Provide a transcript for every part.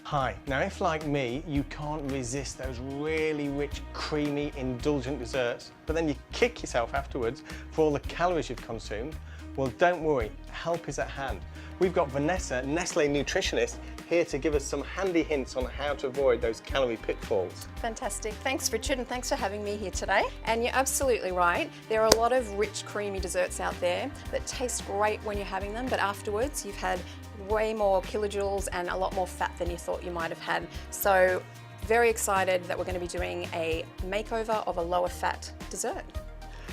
Hi, now if like me, you can't resist those really rich, creamy, indulgent desserts, but then you kick yourself afterwards for all the calories you've consumed, well don't worry, help is at hand. We've got Vanessa, Nestle nutritionist, here to give us some handy hints on how to avoid those calorie pitfalls. Fantastic. Thanks, Richard, and thanks for having me here today. And you're absolutely right. There are a lot of rich, creamy desserts out there that taste great when you're having them, but afterwards you've had way more kilojoules and a lot more fat than you thought you might have had. So, very excited that we're going to be doing a makeover of a lower fat dessert.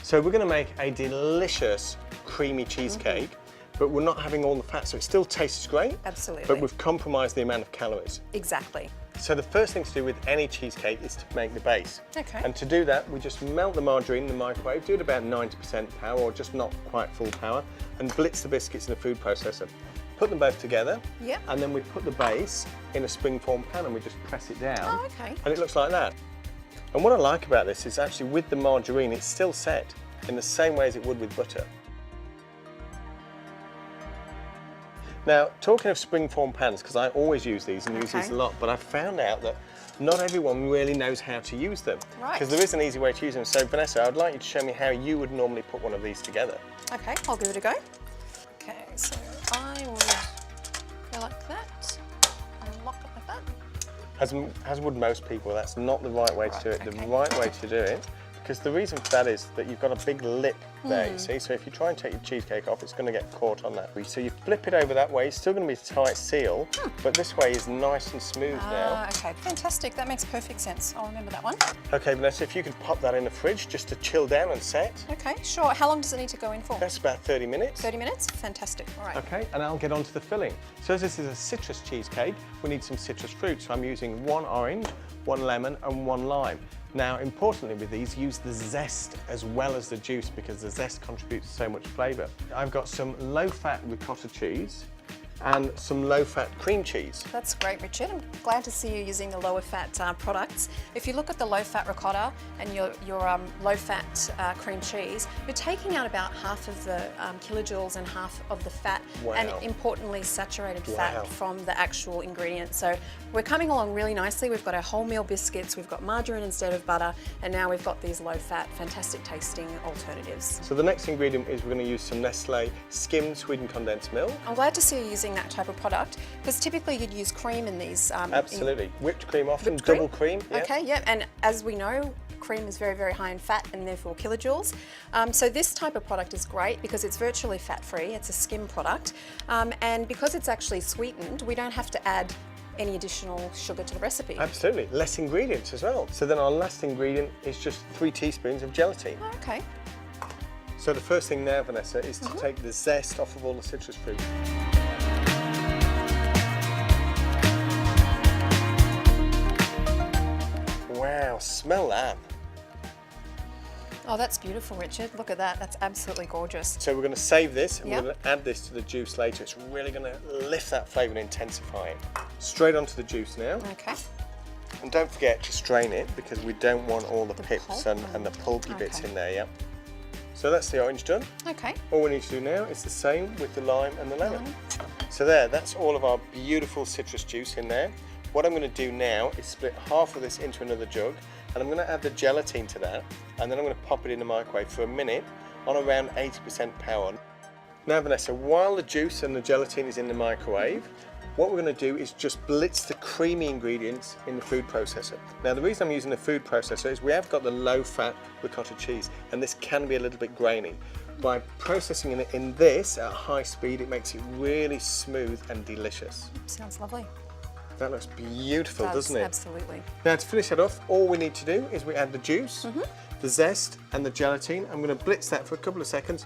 So we're going to make a delicious, creamy cheesecake. But we're not having all the fat, so it still tastes great. Absolutely. But we've compromised the amount of calories. Exactly. So the first thing to do with any cheesecake is to make the base. Okay. And to do that, we just melt the margarine in the microwave, do it about 90% power, or just not quite full power, and blitz the biscuits in a food processor. Put them both together. Yep. And then we put the base in a springform pan and we just press it down. Oh, okay. And it looks like that. And what I like about this is actually with the margarine, it's still set in the same way as it would with butter. Now, talking of springform pans, because I always use these and use these a lot, but I've found out that not everyone really knows how to use them. Right. Because there is an easy way to use them. So Vanessa, I'd like you to show me how you would normally put one of these together. Okay, I'll give it a go. Okay, so I would go like that and lock it like that. As would most people, that's not the right way to do it. Okay. The right way to do it, because the reason for that is that you've got a big lip there, you see? So if you try and take your cheesecake off, it's going to get caught on that. So you flip it over that way, it's still going to be a tight seal, but this way is nice and smooth now. Okay, fantastic. That makes perfect sense. I'll remember that one. Okay, Vanessa, if you could pop that in the fridge just to chill down and set. Okay, sure. How long does it need to go in for? That's about 30 minutes. 30 minutes? Fantastic. All right. Okay, and I'll get on to the filling. So as this is a citrus cheesecake, we need some citrus fruit. So I'm using 1 orange, 1 lemon and 1 lime. Now, importantly with these, use the zest as well as the juice because the zest contributes so much flavour. I've got some low-fat ricotta cheese and some low-fat cream cheese. That's great, Richard. I'm glad to see you using the lower fat products. If you look at the low fat ricotta and your low fat cream cheese, you're taking out about half of the kilojoules and half of the fat, and importantly saturated fat from the actual ingredients. So we're coming along really nicely. We've got our wholemeal biscuits, we've got margarine instead of butter, and now we've got these low fat, fantastic tasting alternatives. So the next ingredient is we're going to use some Nestle skimmed sweetened condensed milk. I'm glad to see you using that type of product, because typically you'd use cream in these. Absolutely. Whipped cream often, whipped cream? double cream. Yeah. Okay, yeah, and as we know, cream is very, very high in fat and therefore kilojoules. So this type of product is great because it's virtually fat-free, it's a skim product, and because it's actually sweetened, we don't have to add any additional sugar to the recipe. Absolutely, less ingredients as well. So then our last ingredient is just 3 teaspoons of gelatine. Oh, okay. So the first thing now, Vanessa, is to take the zest off of all the citrus fruit. Wow, smell that. Oh, that's beautiful, Richard. Look at that. That's absolutely gorgeous. So we're going to save this and we're going to add this to the juice later. It's really going to lift that flavour and intensify it. Straight onto the juice now. Okay. And don't forget to strain it because we don't want all the pips and the pulpy bits in there, yeah. So that's the orange done. Okay. All we need to do now is the same with the lime and the lemon. So there, that's all of our beautiful citrus juice in there. What I'm going to do now is split half of this into another jug, and I'm going to add the gelatine to that, and then I'm going to pop it in the microwave for a minute on around 80% power. Now Vanessa, while the juice and the gelatine is in the microwave, what we're going to do is just blitz the creamy ingredients in the food processor. Now the reason I'm using the food processor is we have got the low-fat ricotta cheese, and this can be a little bit grainy. By processing it in this at high speed, it makes it really smooth and delicious. Sounds lovely. That looks beautiful, doesn't it? Absolutely. Now to finish that off, all we need to do is we add the juice, the zest and the gelatine. I'm going to blitz that for a couple of seconds.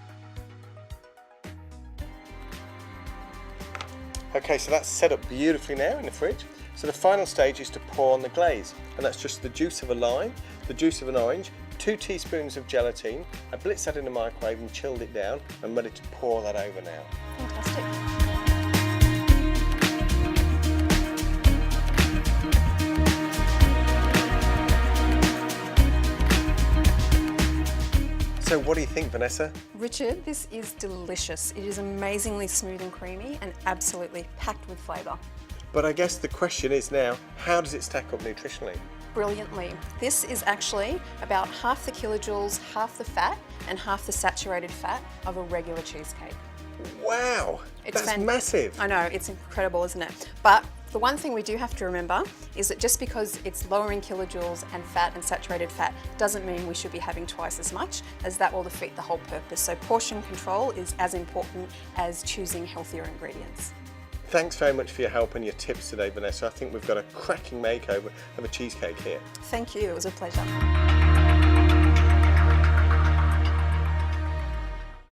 Okay, so that's set up beautifully now in the fridge. So the final stage is to pour on the glaze, and that's just the juice of a lime, the juice of an orange, 2 teaspoons of gelatine. I blitzed that in the microwave and chilled it down. I'm ready to pour that over now. Fantastic. So what do you think, Vanessa? Richard, this is delicious. It is amazingly smooth and creamy and absolutely packed with flavour. But I guess the question is now, how does it stack up nutritionally? Brilliantly. This is actually about half the kilojoules, half the fat, and half the saturated fat of a regular cheesecake. Wow, that's massive. I know, it's incredible, isn't it? But the one thing we do have to remember is that just because it's lower in kilojoules and fat and saturated fat doesn't mean we should be having twice as much, as that will defeat the whole purpose. So portion control is as important as choosing healthier ingredients. Thanks very much for your help and your tips today, Vanessa. I think we've got a cracking makeover of a cheesecake here. Thank you, it was a pleasure.